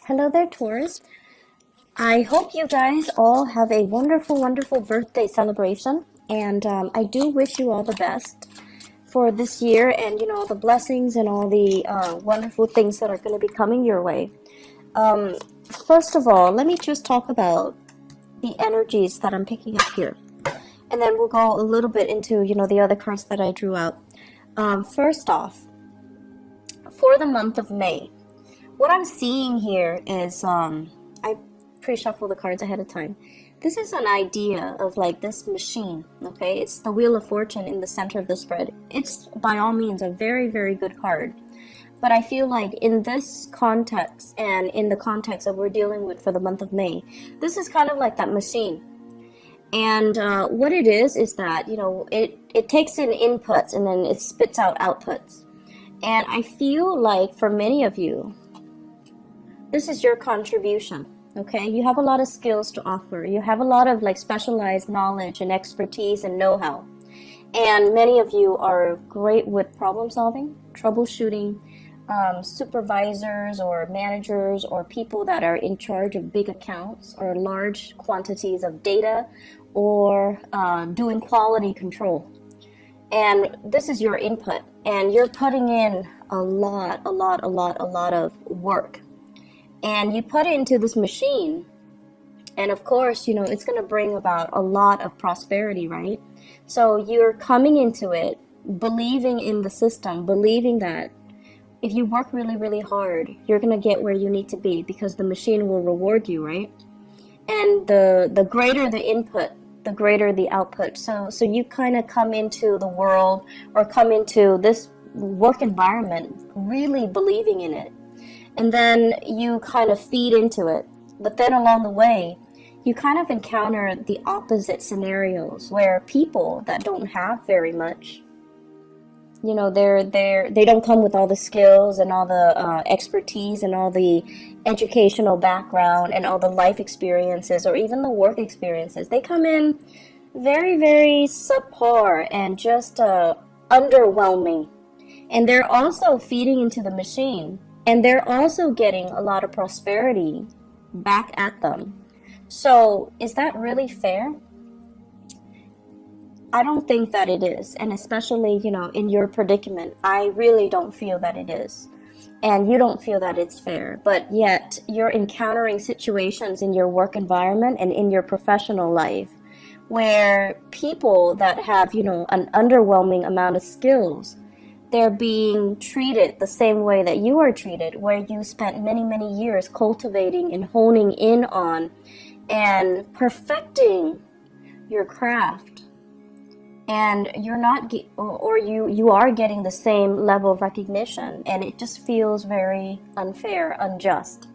Hello there, Taurus. I hope you guys all have a wonderful, wonderful birthday celebration. And I do wish you all the best for this year and, all the blessings and all the wonderful things that are going to be coming your way. Um, First of all, let me just talk about the energies that I'm picking up here. And then we'll go a little bit into, the other cards that I drew out. First off, for the month of May, what I'm seeing here is, I pre-shuffle the cards ahead of time. This is an idea of like this machine, okay? It's the Wheel of Fortune in the center of the spread. It's by all means a very, very good card. But I feel like in this context and in the context that we're dealing with for the month of May, this is kind of like that machine. And what it is that, it takes in inputs and then it spits out outputs. And I feel like for many of you, this is your contribution, okay? You have a lot of skills to offer. You have a lot of like specialized knowledge and expertise and know-how. And many of you are great with problem solving, troubleshooting, supervisors or managers or people that are in charge of big accounts or large quantities of data or doing quality control. And this is your input, and you're putting in a lot of work. And you put it into this machine, and of course, it's going to bring about a lot of prosperity, right? So you're coming into it, believing in the system, believing that if you work really, really hard, you're going to get where you need to be because the machine will reward you, right? And the greater the input, the greater the output. So you kind of come into the world or come into this work environment really believing in it. And then you kind of feed into it. But then along the way, you kind of encounter the opposite scenarios where people that don't have very much, they don't come with all the skills and all the expertise and all the educational background and all the life experiences or even the work experiences. They come in very, very subpar and just underwhelming. And they're also feeding into the machine. And they're also getting a lot of prosperity back at them. So is that really fair? I don't think that it is. And especially, in your predicament, I really don't feel that it is. And you don't feel that it's fair. But yet you're encountering situations in your work environment and in your professional life where people that have, an underwhelming amount of skills, they're being treated the same way that you are treated, where you spent many, many years cultivating and honing in on and perfecting your craft. And you're not, or you are getting the same level of recognition, and it just feels very unfair, unjust.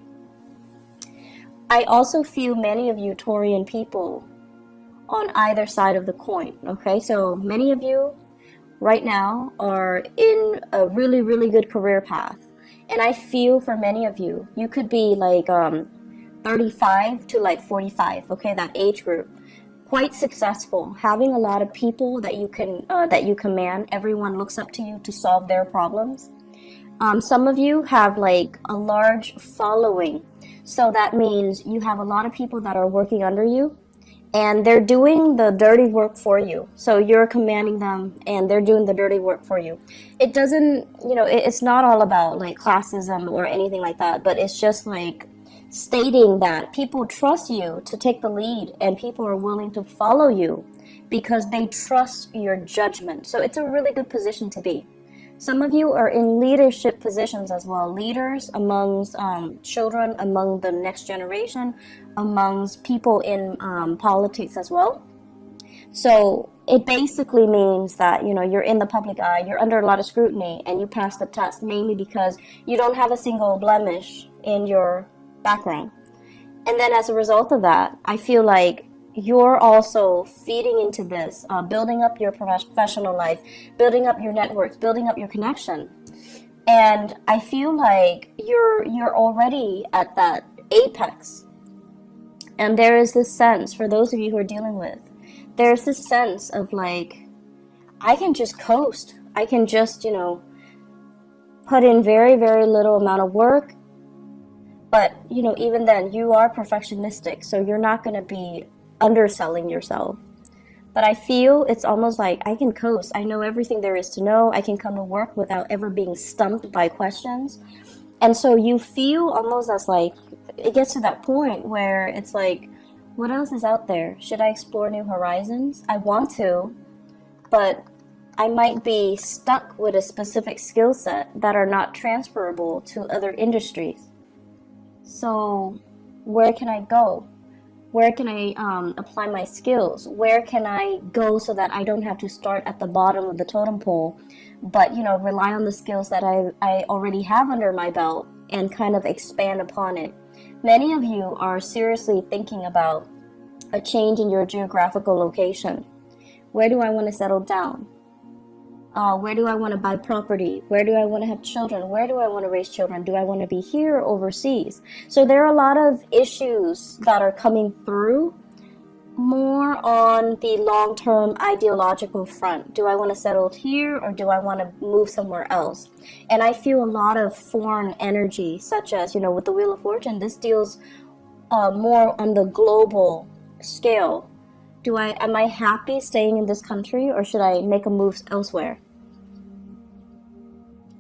I also feel many of you Taurian people on either side of the coin, okay? So many of you right now are in a really, really good career path. And I feel for many of you, you could be like 35 to like 45, okay, that age group. Quite successful, having a lot of people that you command. Everyone looks up to you to solve their problems. Some of you have like a large following. So that means you have a lot of people that are working under you. And they're doing the dirty work for you. So you're commanding them and they're doing the dirty work for you. It doesn't, it's not all about like classism or anything like that, but it's just like stating that people trust you to take the lead and people are willing to follow you because they trust your judgment. So it's a really good position to be. Some of you are in leadership positions as well, leaders amongst children, among the next generation, amongst people in politics as well. So it basically means that, you're in the public eye, you're under a lot of scrutiny, and you pass the test mainly because you don't have a single blemish in your background. And then as a result of that, I feel like you're also feeding into this, building up your professional life, building up your networks, building up your connection. And I feel like you're already at that apex. And there is this sense, for those of you who are dealing with, there's this sense of like, I can just coast. I can just, put in very, very little amount of work, But, you know, even then, you are perfectionistic, so you're not going to be underselling yourself. But I feel it's almost like I can coast. I know everything there is to know. I can come to work without ever being stumped by questions. And so you feel almost as like, it gets to that point where it's like, what else is out there? Should I explore new horizons? I want to, but I might be stuck with a specific skill set that are not transferable to other industries. So where can I go? Where can I apply my skills? Where can I go so that I don't have to start at the bottom of the totem pole, but, you know, rely on the skills that I already have under my belt and kind of expand upon it. Many of you are seriously thinking about a change in your geographical location. Where do I want to settle down? Where do I want to buy property? Where do I want to have children? Where do I want to raise children? Do I want to be here or overseas? So there are a lot of issues that are coming through more on the long-term ideological front. Do I want to settle here or do I want to move somewhere else? And I feel a lot of foreign energy, such as, you know, with the Wheel of Fortune, this deals more on the global scale. Am I happy staying in this country or should I make a move elsewhere?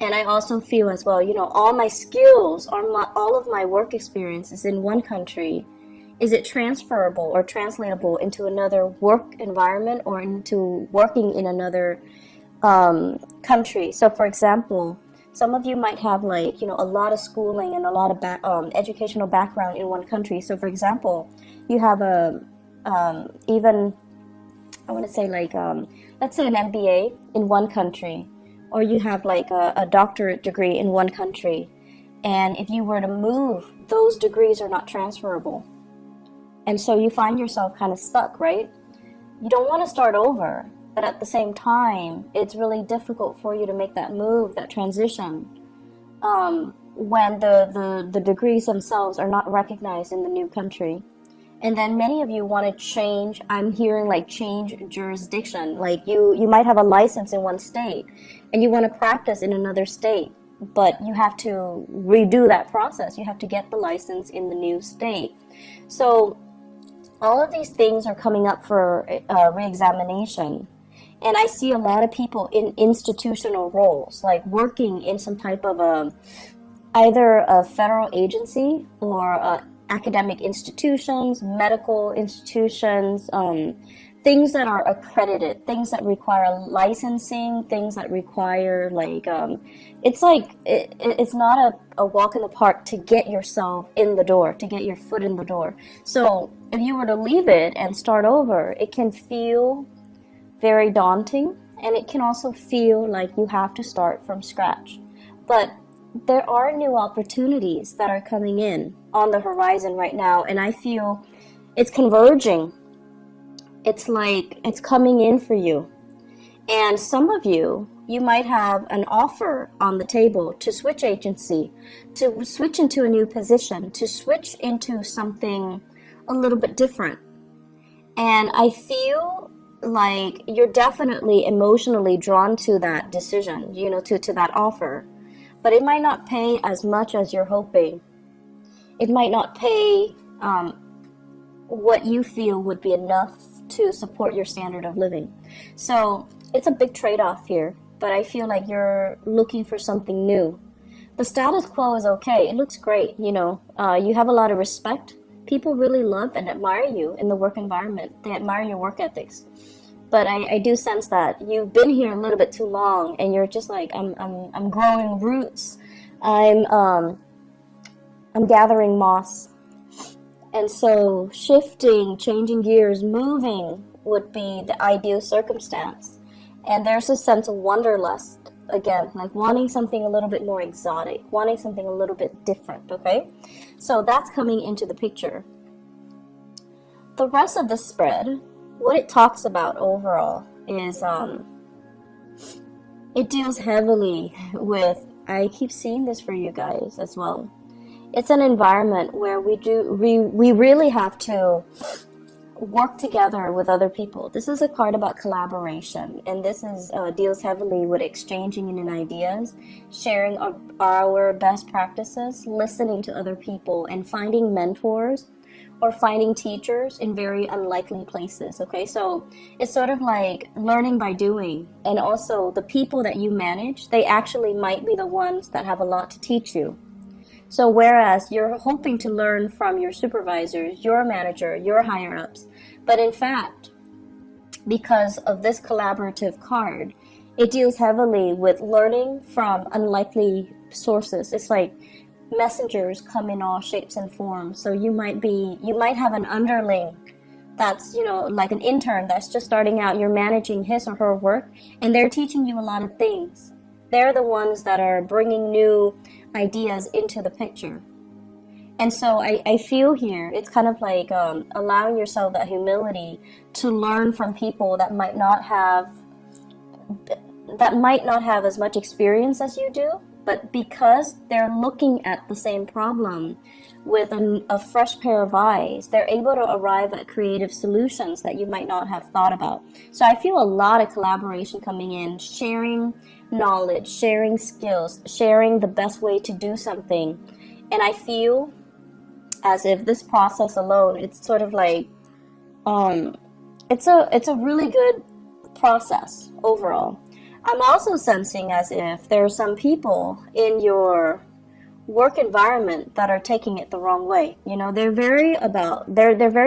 And I also feel as well, you know, all my skills, all of my work experience is in one country. Is it transferable or translatable into another work environment or into working in another country? So for example, some of you might have like, you know, a lot of schooling and a lot of educational background in one country. So for example, you have even, I want to say like, let's say an MBA in one country, or you have like a doctorate degree in one country. And if you were to move, those degrees are not transferable. And so you find yourself kind of stuck, right? You don't want to start over, but at the same time, it's really difficult for you to make that move, that transition, when the degrees themselves are not recognized in the new country. And then many of you want to change, I'm hearing like change jurisdiction. Like you might have a license in one state and you want to practice in another state, but you have to redo that process. You have to get the license in the new state. So all of these things are coming up for re-examination. And I see a lot of people in institutional roles, like working in some type of either a federal agency or academic institutions, medical institutions, things that are accredited, things that require licensing, things that require like, it's not a walk in the park to get yourself in the door, to get your foot in the door. So if you were to leave it and start over, it can feel very daunting, and it can also feel like you have to start from scratch. But there are new opportunities that are coming in on the horizon right now, and I feel it's converging. It's like it's coming in for you. And some of you might have an offer on the table to switch agency, to switch into a new position, to switch into something a little bit different. And I feel like you're definitely emotionally drawn to that decision, you know, to that offer. But it might not pay as much as you're hoping. It might not pay what you feel would be enough to support your standard of living. So it's a big trade-off here, but I feel like you're looking for something new. The status quo is okay. It looks great, you know. You have a lot of respect. People really love and admire you in the work environment. They admire your work ethics. But I do sense that you've been here a little bit too long, and you're just like, I'm growing roots. I'm gathering moss. And so shifting, changing gears, moving would be the ideal circumstance. And there's a sense of wanderlust, again, like wanting something a little bit more exotic, wanting something a little bit different, okay? So that's coming into the picture. The rest of the spread, what it talks about overall is it deals heavily with, I keep seeing this for you guys as well. It's an environment where we really have to work together with other people. This is a card about collaboration, and this is deals heavily with exchanging in ideas, sharing our best practices, listening to other people, and finding mentors or finding teachers in very unlikely places. Okay, so it's sort of like learning by doing, and also the people that you manage, they actually might be the ones that have a lot to teach you. So whereas you're hoping to learn from your supervisors, your manager, your higher ups, but in fact, because of this collaborative card, it deals heavily with learning from unlikely sources. It's like messengers come in all shapes and forms. So you might have an underling that's, like an intern that's just starting out. You're managing his or her work, and they're teaching you a lot of things. They're the ones that are bringing new ideas into the picture. And so I feel here it's kind of like allowing yourself that humility to learn from people that might not have as much experience as you do, but because they're looking at the same problem with a fresh pair of eyes, they're able to arrive at creative solutions that you might not have thought about. So I feel a lot of collaboration coming in, sharing knowledge, sharing skills, sharing the best way to do something. And I feel as if this process alone, it's sort of like it's a really good process overall. I'm also sensing as if there are some people in your work environment that are taking it the wrong way. They're very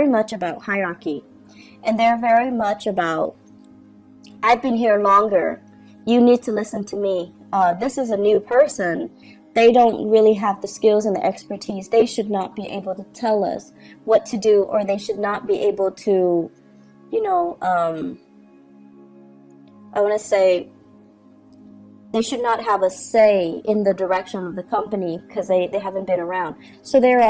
much about hierarchy, and they're very much about, I've been here longer, you need to listen to me. This is a new person. They don't really have the skills and the expertise. They should not be able to tell us what to do, or they should not be able to, I want to say, they should not have a say in the direction of the company because they haven't been around. So there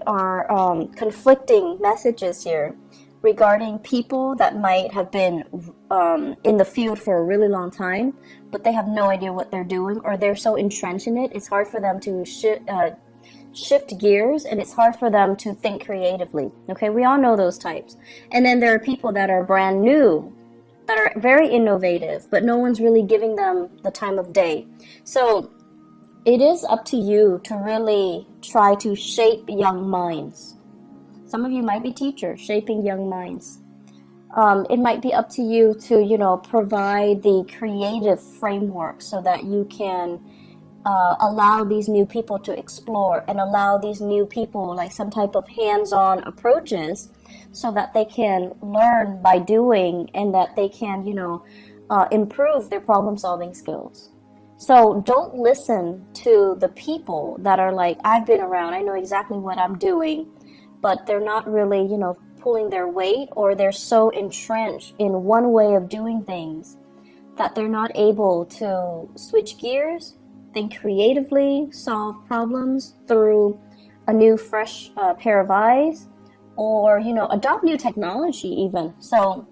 are conflicting messages here regarding people that might have been in the field for a really long time, but they have no idea what they're doing, or they're so entrenched in it, it's hard for them to shift gears, and it's hard for them to think creatively. Okay, we all know those types. And then there are people that are brand new, that are very innovative, but no one's really giving them the time of day. So it is up to you to really try to shape young minds. Some of you might be teachers, shaping young minds. It might be up to you to, provide the creative framework so that you can allow these new people to explore, and allow these new people like some type of hands-on approaches so that they can learn by doing, and that they can, improve their problem-solving skills. So don't listen to the people that are like, I've been around, I know exactly what I'm doing, but they're not really, pulling their weight, or they're so entrenched in one way of doing things that they're not able to switch gears, think creatively, solve problems through a new, fresh pair of eyes, or, adopt new technology even. So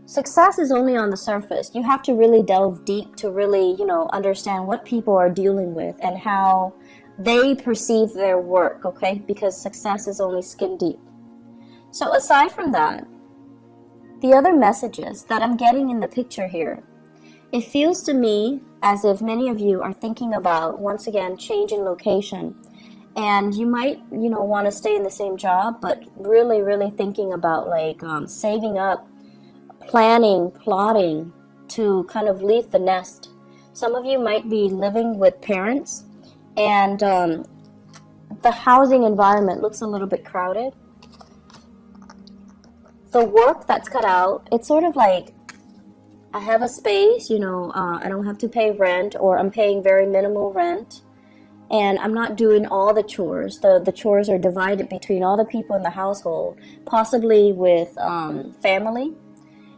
success is only on the surface. You have to really delve deep to really, understand what people are dealing with and how they perceive their work, okay? Because success is only skin deep. So aside from that, the other messages that I'm getting in the picture here, it feels to me as if many of you are thinking about, once again, changing location. And you might, want to stay in the same job, but really, really thinking about like saving up, planning, plotting to kind of leave the nest. Some of you might be living with parents, and the housing environment looks a little bit crowded. The work that's cut out, it's sort of like, I have a space, I don't have to pay rent, or I'm paying very minimal rent, and I'm not doing all the chores. The chores are divided between all the people in the household, possibly with family.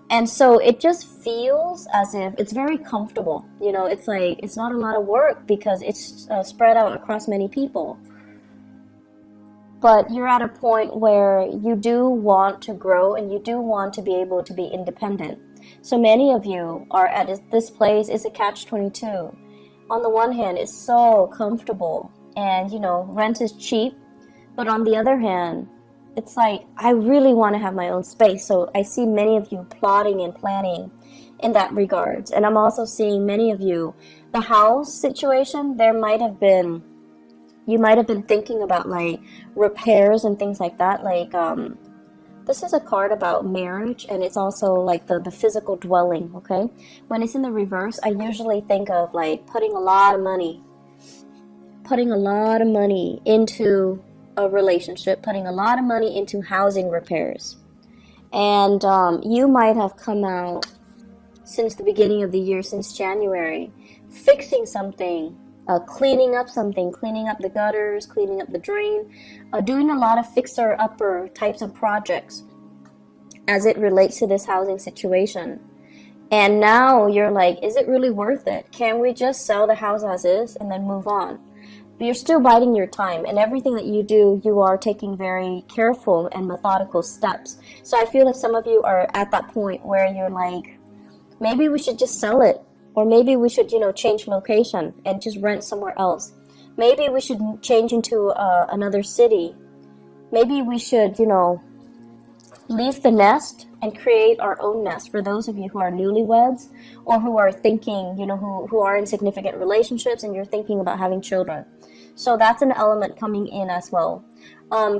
And so it just feels as if it's very comfortable. It's like, it's not a lot of work because it's spread out across many people. But you're at a point where you do want to grow, and you do want to be able to be independent. So many of you are at this place. It's a catch-22. On the one hand, it's so comfortable, and rent is cheap, but on the other hand, it's like I really want to have my own space. So I see many of you plotting and planning in that regards. And I'm also seeing many of you, the house situation, you might have been thinking about like repairs and things like that. Like, this is a card about marriage, and it's also like the physical dwelling, okay? When it's in the reverse, I usually think of like putting a lot of money into a relationship, putting a lot of money into housing repairs. And you might have come out since the beginning of the year, since January, fixing something, cleaning up something, cleaning up the gutters, cleaning up the drain, doing a lot of fixer-upper types of projects as it relates to this housing situation. And now you're like, is it really worth it? Can we just sell the house as is and then move on? But you're still biding your time, and everything that you do, you are taking very careful and methodical steps. So I feel like some of you are at that point where you're like, maybe we should just sell it. Or maybe we should, change location and just rent somewhere else. Maybe we should change into another city. Maybe we should, leave the nest and create our own nest. For those of you who are newlyweds or who are thinking, who are in significant relationships and you're thinking about having children. So that's an element coming in as well.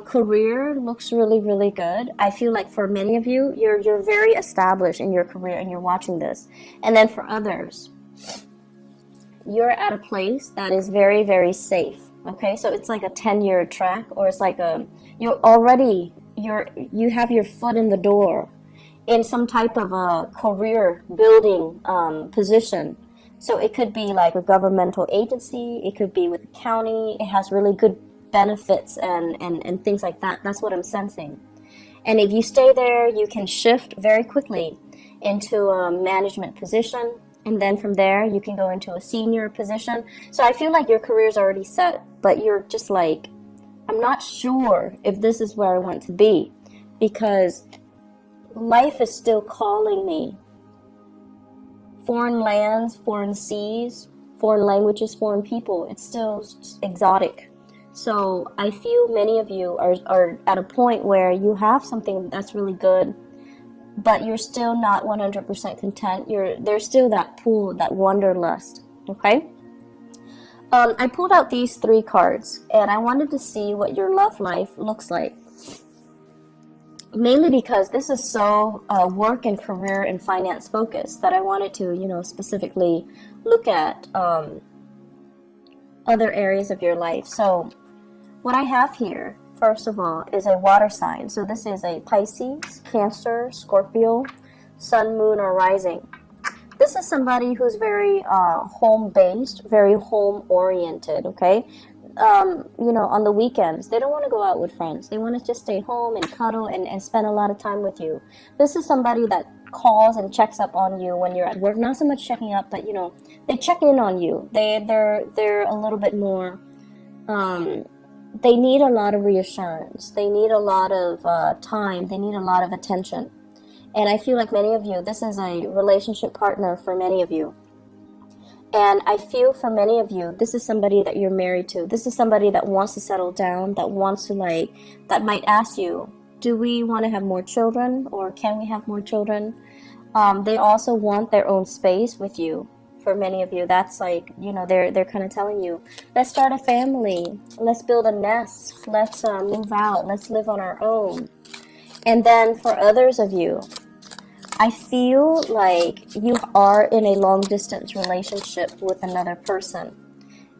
Career looks really, really good. I feel like for many of you, you're very established in your career and you're watching this. And then for others, you're at a place that is very, very safe. Okay, so it's like a 10-year track, or it's like you have your foot in the door in some type of a career building position. So it could be like a governmental agency, it could be with the county, it has really good benefits and things like that. That's what I'm sensing. And if you stay there, you can shift very quickly into a management position, and then from there you can go into a senior position. So I feel like your career is already set, but you're just like, I'm not sure if this is where I want to be, because life is still calling me. Foreign lands, foreign seas, foreign languages, foreign people, it's still exotic. So I feel many of you are at a point where you have something that's really good, but you're still not 100% content. There's still that pull, that wanderlust, okay? I pulled out these 3 cards, and I wanted to see what your love life looks like. Mainly because this is so work and career and finance focused that I wanted to, specifically look at other areas of your life. So what I have here, first of all, is a water sign. So this is a Pisces, Cancer, Scorpio, Sun, Moon, or Rising. This is somebody who's very home-based, very home-oriented, okay? On the weekends, they don't want to go out with friends. They want to just stay home and cuddle and spend a lot of time with you. This is somebody that calls and checks up on you when you're at work. Not so much checking up, but, they check in on you. They're a little bit more, they need a lot of reassurance. They need a lot of time. They need a lot of attention. And I feel like many of you, this is a relationship partner for many of you. And I feel for many of you, this is somebody that you're married to. This is somebody that wants to settle down, that wants to that might ask you, do we want to have more children, or can we have more children? They also want their own space with you. For many of you, that's like, they're kind of telling you, let's start a family, let's build a nest, let's move out, let's live on our own. And then for others of you, I feel like you are in a long-distance relationship with another person.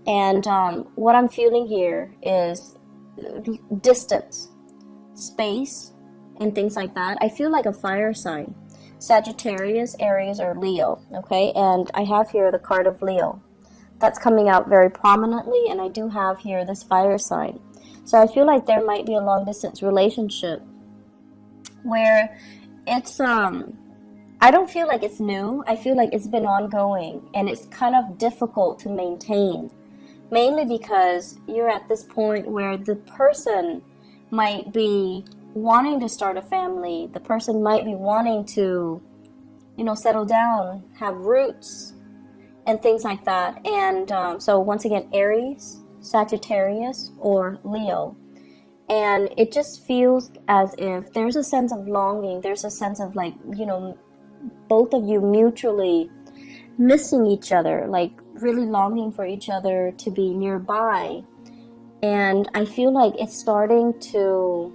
And what I'm feeling here is distance, space, and things like that. I feel like a fire sign. Sagittarius, Aries, or Leo, okay? And I have here the card of Leo. That's coming out very prominently, and I do have here this fire sign. So I feel like there might be a long-distance relationship where it's I don't feel like it's new. I feel like it's been ongoing, and it's kind of difficult to maintain, mainly because you're at this point where the person might be wanting to start a family. The person might be wanting to, settle down, have roots, and things like that. And so once again, Aries, Sagittarius, or Leo. And it just feels as if there's a sense of longing, there's a sense of like, you know, both of you mutually missing each other, like really longing for each other to be nearby. And I feel like it's starting to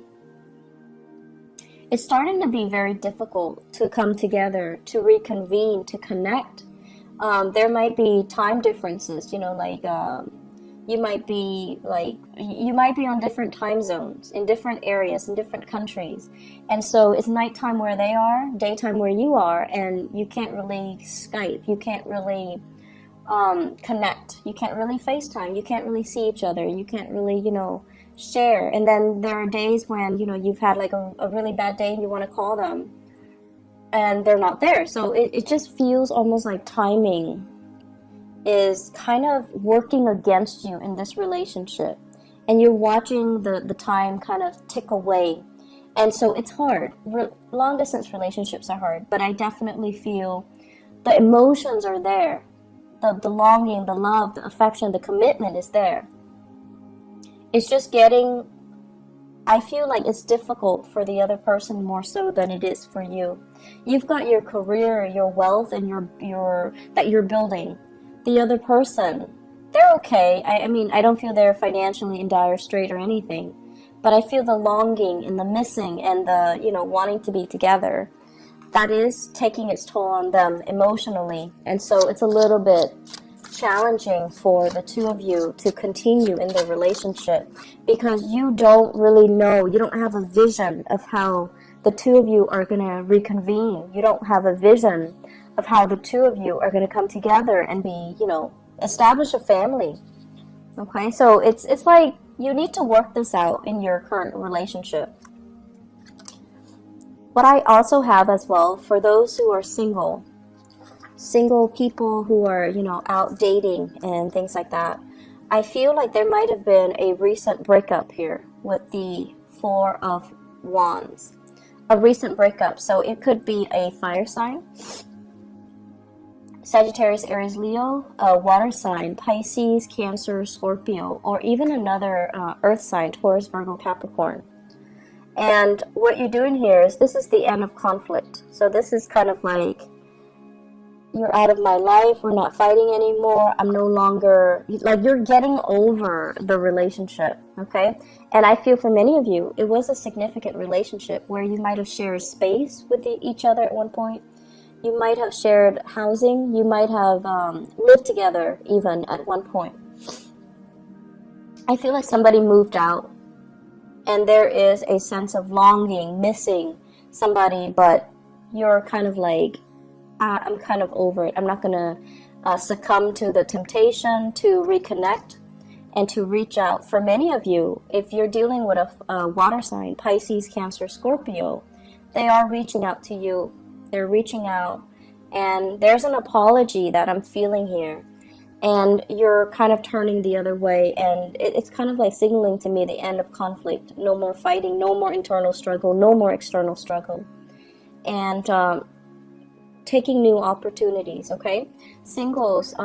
be very difficult to come together, to reconvene, to connect. There might be time differences, you know, like you might be on different time zones in different areas, in different countries. And so it's nighttime where they are, daytime where you are, and you can't really Skype, you can't really connect, you can't really FaceTime, you can't really see each other, you can't really, you know, share. And then there are days when, you know, you've had like a really bad day and you want to call them and they're not there. So it just feels almost like timing is kind of working against you in this relationship, and you're watching the time kind of tick away. And so it's hard. Long distance relationships are hard, but I definitely feel the emotions are there. The longing, the love, the affection, the commitment is there. It's just getting, I feel like it's difficult for the other person more so than it is for you. You've got your career, your wealth, and your that you're building. The other person, they're okay. I mean, I don't feel they're financially in dire strait or anything, but I feel the longing and the missing and the, you know, wanting to be together. That is taking its toll on them emotionally. And so it's a little bit challenging for the two of you to continue in the relationship because you don't really know, you don't have a vision of how the two of you are going to reconvene. You don't have a vision of how the two of you are going to come together and be, you know, establish a family. Okay, so it's like you need to work this out in your current relationship. What I also have as well, for those who are single people who are, you know, out dating and things like that, I feel like there might have been a recent breakup here with the Four of Wands. A recent breakup. So it could be a fire sign, Sagittarius, Aries, Leo, a water sign, Pisces, Cancer, Scorpio, or even another earth sign, Taurus, Virgo, Capricorn. And what you're doing here is, this is the end of conflict. So this is kind of like, you're out of my life, we're not fighting anymore, I'm no longer, like, you're getting over the relationship, okay? And I feel for many of you, it was a significant relationship where you might have shared space with each other at one point. You might have shared housing. You might have lived together even at one point. I feel like somebody moved out and there is a sense of longing, missing somebody, but you're kind of like, I'm kind of over it. I'm not going to succumb to the temptation to reconnect and to reach out. For many of you, if you're dealing with a water sign, Pisces, Cancer, Scorpio, they are reaching out to you. They're reaching out, and there's an apology that I'm feeling here, and you're kind of turning the other way, and it's kind of like signaling to me the end of conflict. No more fighting, no more internal struggle, no more external struggle, and taking new opportunities, okay? Singles,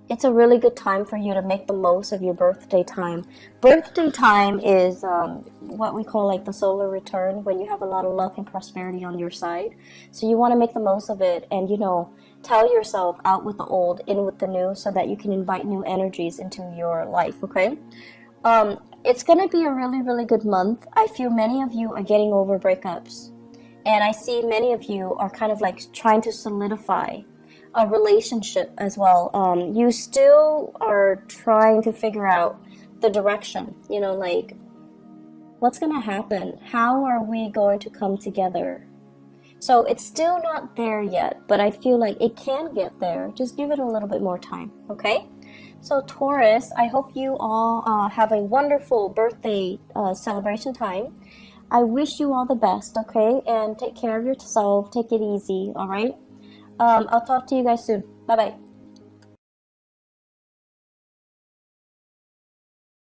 it's a really good time for you to make the most of your birthday time. Birthday time is what we call like the solar return, when you have a lot of luck and prosperity on your side. So you want to make the most of it and, you know, tell yourself out with the old, in with the new, so that you can invite new energies into your life, okay? It's going to be a really, really good month. I feel many of you are getting over breakups. And I see many of you are kind of like trying to solidify a relationship as well. You still are trying to figure out the direction, you know, like, what's going to happen? How are we going to come together? So it's still not there yet, but I feel like it can get there. Just give it a little bit more time, okay? So Taurus, I hope you all have a wonderful birthday celebration time. I wish you all the best, okay? And take care of yourself. Take it easy, all right? I'll talk to you guys soon. Bye-bye.